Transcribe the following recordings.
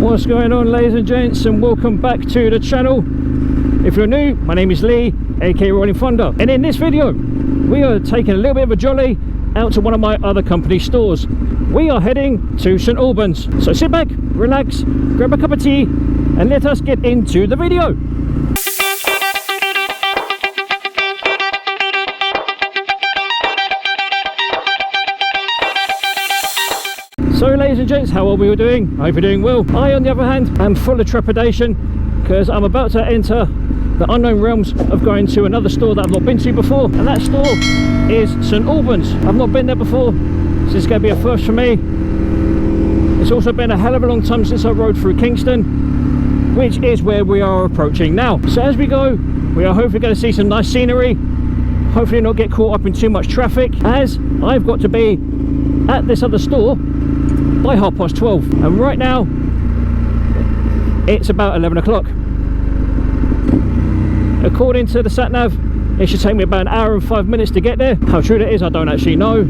What's going on, ladies and gents, and welcome back to the channel. If you're new, my name is Lee, aka Rollin Thunder, and in this video we are taking a little bit of a jolly out to one of my other company stores. We are heading to St Albans, so sit back, relax, grab a cup of tea and let us get into the video. So ladies and gents, how are we all doing? I hope you're doing well. I, on the other hand, am full of trepidation because I'm about to enter the unknown realms of going to another store that I've not been to before, and that store is St Albans. I've not been there before, so this is going to be a first for me. It's also been a hell of a long time since I rode through Kingston, which is where we are approaching now. So as we go, we are hopefully going to see some nice scenery, hopefully not get caught up in too much traffic, as I've got to be at this other store by 12:30, and right now it's about 11 o'clock. According to the sat nav, it should take me about an hour and 5 minutes to get there. How true that is, I don't actually know,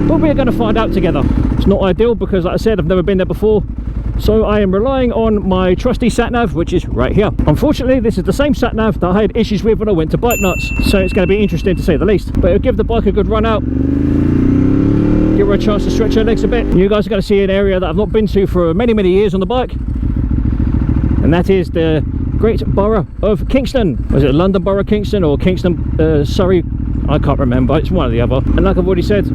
but we're going to find out together. It's not ideal because, like I said, I've never been there before, so I am relying on my trusty sat nav, which is right here. Unfortunately, this is the same sat nav that I had issues with when I went to Bike Nuts, so it's going to be interesting to say the least, but it'll give the bike a good run out, give her a chance to stretch her legs a bit. You guys are going to see an area that I've not been to for many years on the bike, and that is the great borough of Kingston. Was it London Borough Kingston or Kingston Surrey? I can't remember, it's one or the other. And like I've already said,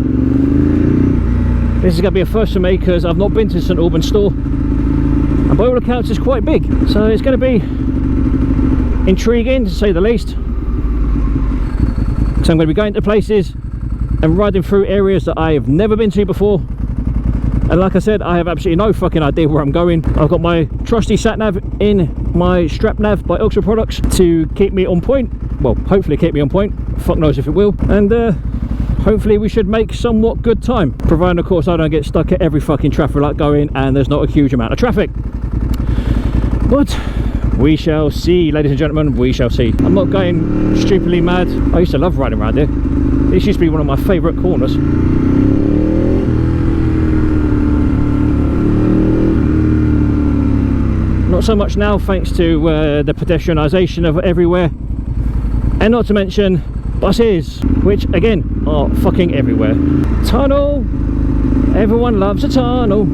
this is going to be a first for me because I've not been to St Albans store, and by all accounts it's quite big, so it's going to be intriguing to say the least. So I'm going to be going to places and riding through areas that I have never been to before, and like I said, I have absolutely no fucking idea where I'm going. I've got my trusty sat nav in my strap nav by Ultra Products to keep me on point, well, hopefully keep me on point, fuck knows if it will, and hopefully we should make somewhat good time, providing of course I don't get stuck at every fucking traffic light going and there's not a huge amount of traffic. But we shall see, ladies and gentlemen, we shall see. I'm not going stupidly mad. I used to love riding around here. This used to be one of my favourite corners. Not so much now, thanks to the pedestrianisation of everywhere, and not to mention buses, which again are fucking everywhere. Tunnel, everyone loves a tunnel.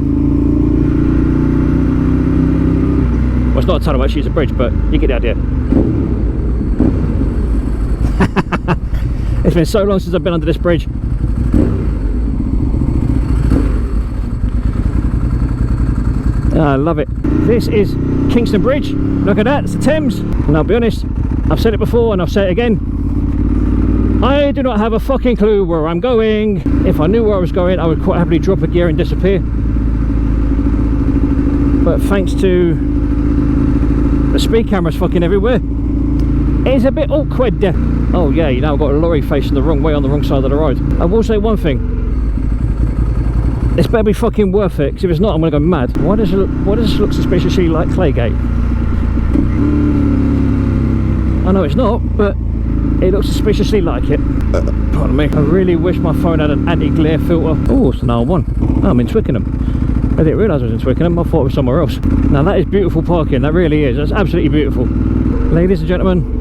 Well, it's not a tunnel actually, it's a bridge, but you get the idea. It's been so long since I've been under this bridge. I love it. This is Kingston Bridge. Look at that, it's the Thames. And I'll be honest, I've said it before and I'll say it again, I do not have a fucking clue where I'm going. If I knew where I was going, I would quite happily drop a gear and disappear. But thanks to the speed cameras fucking everywhere, it's a bit awkward. Oh yeah, you know, I've got a lorry facing the wrong way on the wrong side of the road. I will say one thing, it's better be fucking worth it, because if it's not, I'm gonna go mad. Why does this look suspiciously like Claygate? I know it's not, but it looks suspiciously like it. Pardon me. I really wish my phone had an anti-glare filter. Oh, it's an R1. Oh, I'm in Twickenham. I didn't realise I was in Twickenham, I thought it was somewhere else. Now that is beautiful parking, that really is. That's absolutely beautiful. Ladies and gentlemen,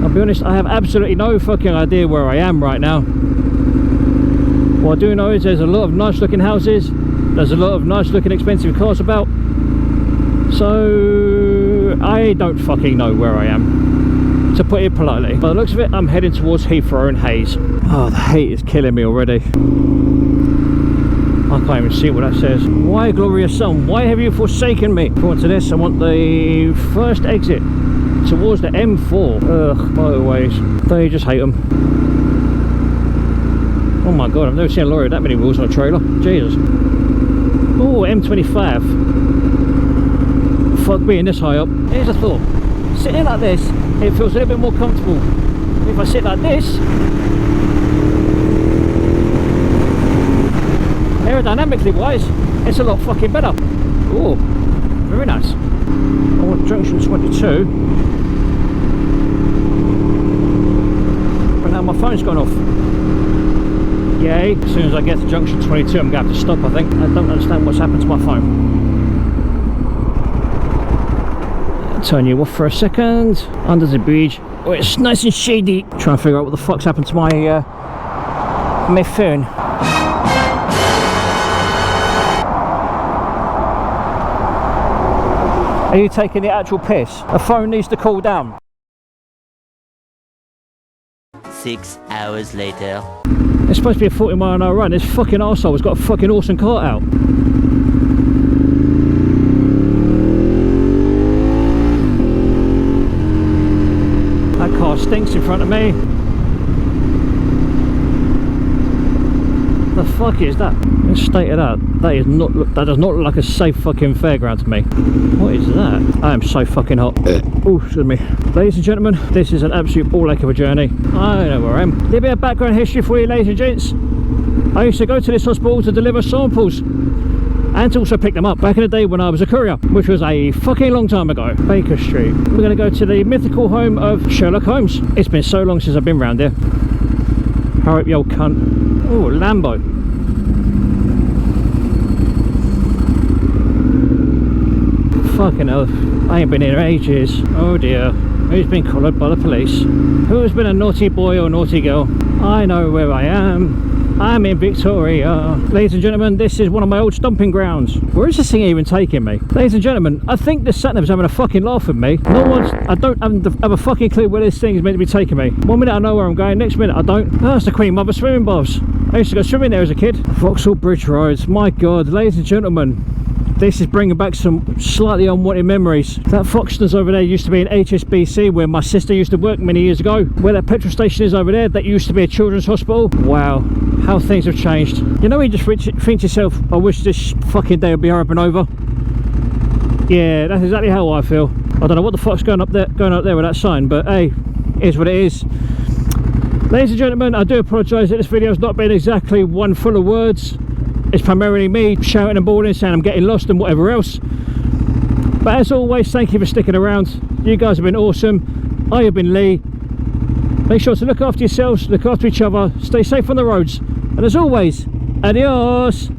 I'll be honest, I have absolutely no fucking idea where I am right now. What I do know is there's a lot of nice looking houses, there's a lot of nice looking expensive cars about, so I don't fucking know where I am, to put it politely. By the looks of it, I'm heading towards Heathrow and Hayes. Oh, the heat is killing me already. I can't even see what that says. Why, glorious sun, why have you forsaken me? According to this, I want the first exit towards the M4. Ugh, motorways. They just hate them. Oh my god, I've never seen a lorry with that many wheels on a trailer. Jesus. Oh, M25. Fuck being this high up. Here's a thought. Sitting like this, it feels a little bit more comfortable. If I sit like this, aerodynamically wise, it's a lot fucking better. Oh, very nice. I want junction 22. But now my phone's gone off. Yay. As soon as I get to junction 22, I'm going to have to stop, I think. I don't understand what's happened to my phone. Turn you off for a second. Under the bridge. Oh, it's nice and shady. Trying to figure out what the fuck's happened to my my phone. Are you taking the actual piss? A phone needs to cool down. 6 hours later. It's supposed to be a 40-mile-an-hour run. This fucking arsehole's got a fucking awesome cart out. That car stinks in front of me. The fuck is that? In state of that, that does not look like a safe fucking fairground to me. What is that? I am so fucking hot. Oh, excuse me. Ladies and gentlemen, this is an absolute ball ache of a journey. I know where I am. A little bit of background history for you, ladies and gents. I used to go to this hospital to deliver samples and to also pick them up back in the day when I was a courier, which was a fucking long time ago. Baker Street. We're going to go to the mythical home of Sherlock Holmes. It's been so long since I've been round here. Hurry up, you old cunt. Oh, Lambo. Fucking hell, I ain't been here ages. Oh dear. Who's been collared by the police? Who's been a naughty boy or naughty girl? I know where I am. I'm in Victoria. Ladies and gentlemen, this is one of my old stomping grounds. Where is this thing even taking me? Ladies and gentlemen, I think the sat-nav's having a fucking laugh at me. I don't have a fucking clue where this thing is meant to be taking me. One minute I know where I'm going, next minute I don't. Oh, that's the Queen Mother swimming baths. I used to go swimming there as a kid. Vauxhall Bridge Roads, my god, ladies and gentlemen. This is bringing back some slightly unwanted memories. That Foxtons over there used to be an HSBC where my sister used to work many years ago. Where that petrol station is over there, that used to be a children's hospital. Wow, how things have changed. You know, you just think to yourself, I wish this fucking day would be hurrying over. Yeah, that's exactly how I feel. I don't know what the fuck's going up there with that sign, but hey, it is what it is. Ladies and gentlemen, I do apologise that this video has not been exactly one full of words. It's primarily me shouting and bawling, saying I'm getting lost and whatever else. But as always, thank you for sticking around. You guys have been awesome. I have been Lee. Make sure to look after yourselves, look after each other, stay safe on the roads. And as always, adios!